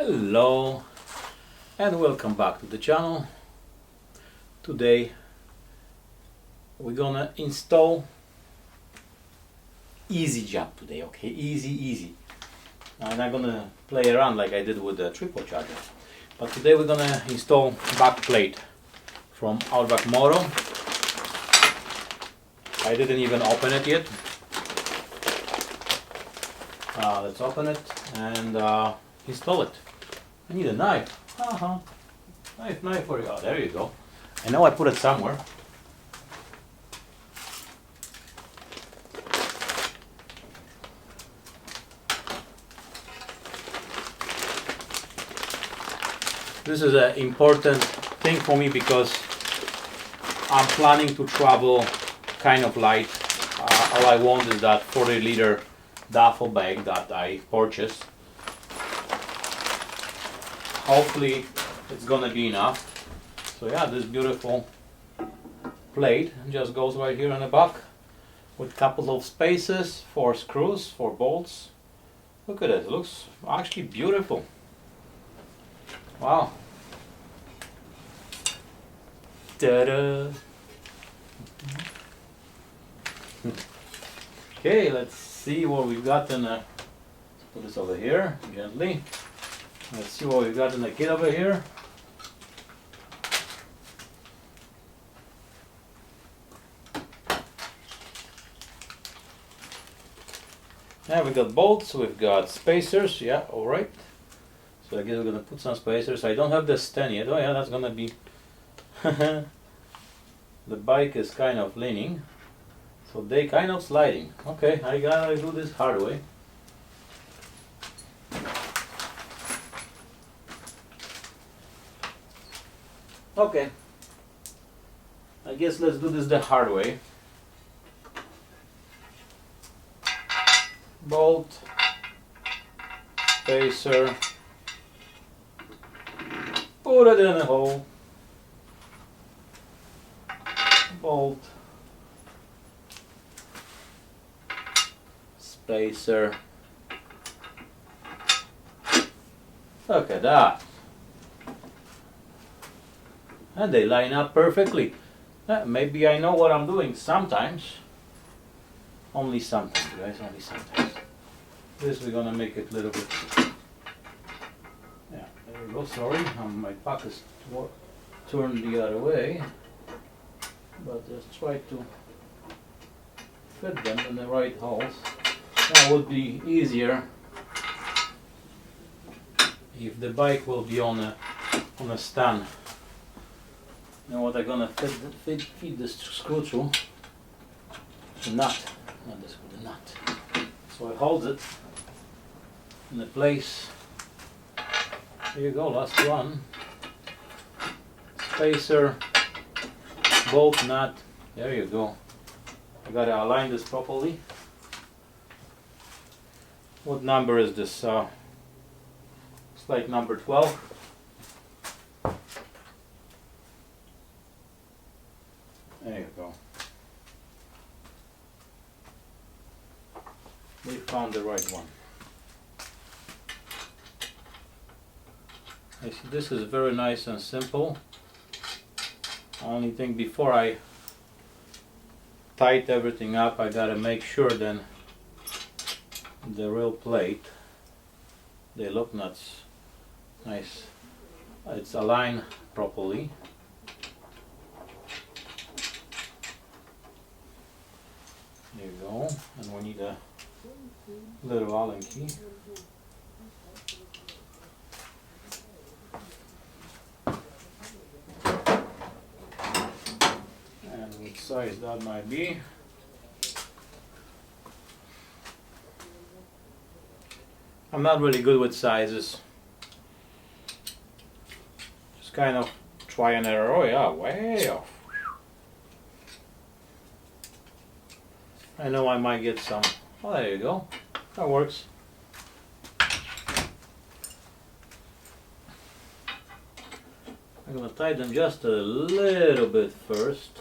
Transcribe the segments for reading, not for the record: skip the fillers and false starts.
Hello and welcome back to the channel. Today we're gonna install easy job today, okay? Easy. I'm not gonna play around like I did with the triple charger, but today we're gonna install back plate from Outback Moto. I didn't even open it yet. Let's open it and install it. I need a knife. Knife for you. Oh, there you go. I know I put it somewhere. This is an important thing for me because I'm planning to travel kind of light. All I want is that 40-liter duffel bag that I purchased. Hopefully it's gonna be enough. So yeah, this beautiful plate just goes right here in the back with a couple of spaces for screws, for bolts. Look at it, it looks actually beautiful. Wow. Ta-da! Okay, let's see what we've got in the, put this over here gently. Let's see what we've got in the kit over here. Now we got bolts, we've got spacers, yeah, alright. So I guess we're gonna put some spacers. I don't have the stand yet. Oh yeah, that's gonna be the bike is kind of leaning, so they kind of sliding. Okay, I gotta do this hard way. Okay, I guess let's do this the hard way. Bolt, spacer, put it in a hole, bolt, spacer. Look at that. And they line up perfectly. Maybe I know what I'm doing sometimes. Only sometimes, guys, only sometimes. This we're gonna make it a little bit. Yeah, there we go. Sorry, my pack is turned the other way. But just try to fit them in the right holes. That would be easier if the bike will be on a stand. Now what I'm gonna feed this screw through the nut, not this with the nut. So I hold it in the place. Here you go, last one. Spacer, bolt, nut. There you go. I gotta align this properly. What number is this? It's like number 12. There you go. We found the right one. I see this is very nice and simple. Only thing before I tighten everything up, I gotta make sure then the real plate, they look nice. It's aligned properly. There you go, and we need a little Allen key. And what size that might be. I'm not really good with sizes. Just kind of try and error. Oh yeah, way off. I know I might get some. Oh, there you go. That works. I'm gonna tighten just a little bit first.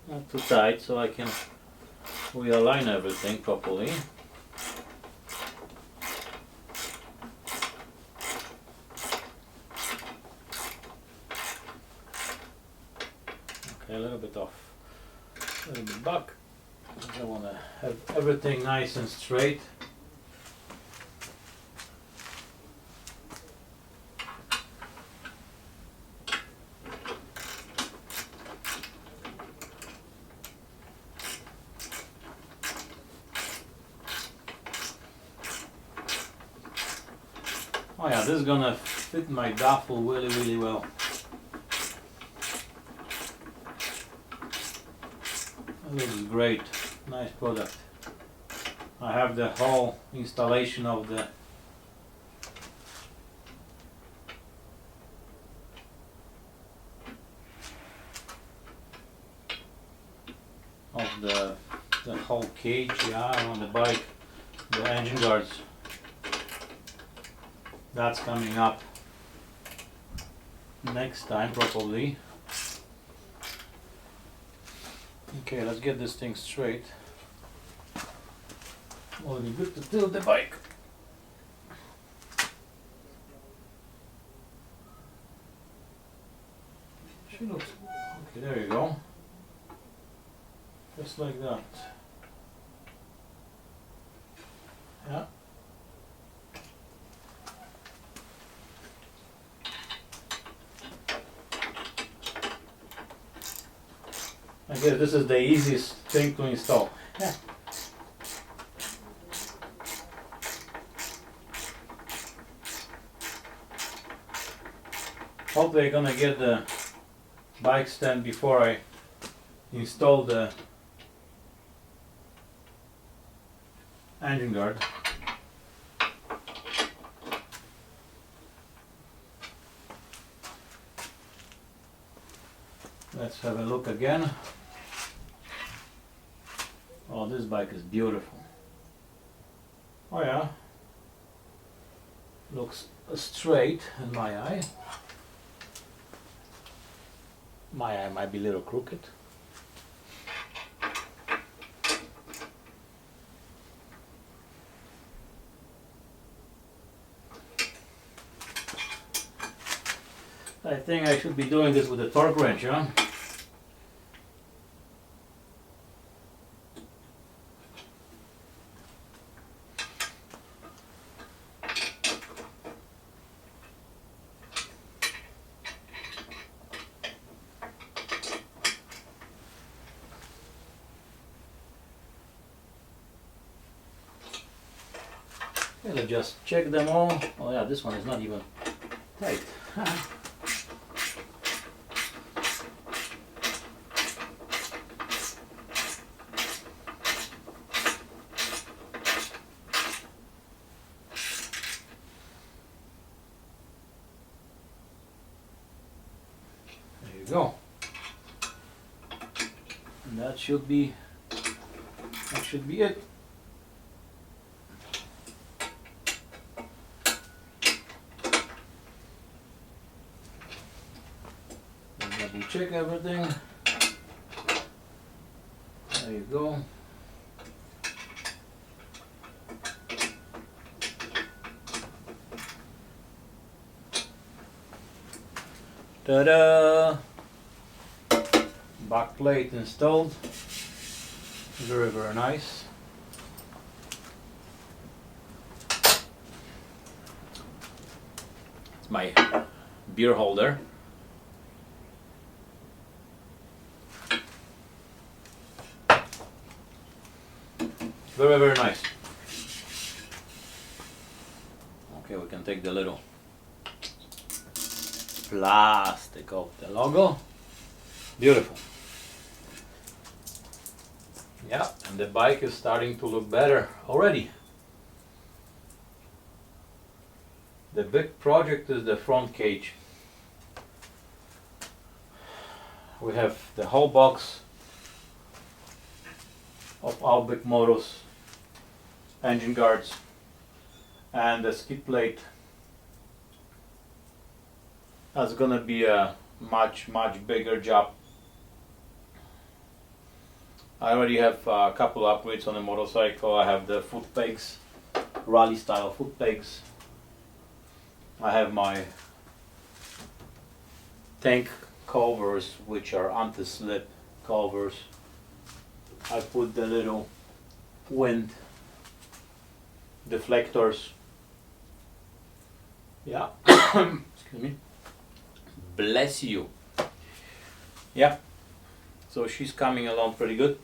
Not too tight, so I can realign everything properly. Okay, a little bit back. I want to have everything nice and straight. Oh yeah, this is gonna fit my duffel really well. This is great, nice product. I have the whole installation of the whole cage, yeah, on the bike, the engine guards. That's coming up next time probably. Okay, let's get this thing straight. Will be good to tilt the bike. She looks okay. There you go. Just like that. Yeah. I guess this is the easiest thing to install. Yeah. Hopefully I'm gonna get the bike stand before I install the engine guard. Let's have a look again. Oh, this bike is beautiful. Oh yeah. Looks straight in my eye. My eye might be a little crooked. I think I should be doing this with a torque wrench, huh? Let's just check them all. Oh yeah, this one is not even tight. There you go. And that should be it. Double check everything. There you go. Ta-da! Back plate installed. Very nice. It's my beer holder. Very nice. Okay, we can take the little plastic of the logo. Beautiful. Yeah, and the bike is starting to look better already. The big project is the front cage. We have the whole box of outback motors, engine guards, and the skid plate. That's gonna be a much bigger job. I already have a couple upgrades on the motorcycle. I have the foot pegs, rally style foot pegs. I have my tank covers, which are anti-slip covers. I put the little wind deflectors. Yeah. Excuse me. Bless you. Yeah. So she's coming along pretty good.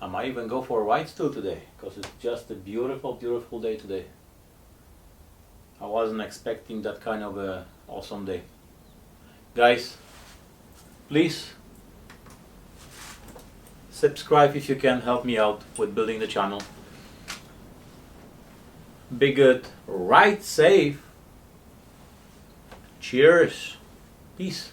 I might even go for a ride still today, because it's just a beautiful, beautiful day today. I wasn't expecting that kind of a awesome day. Guys, please subscribe if you can, help me out with building the channel. Be good, ride safe. Cheers. Peace.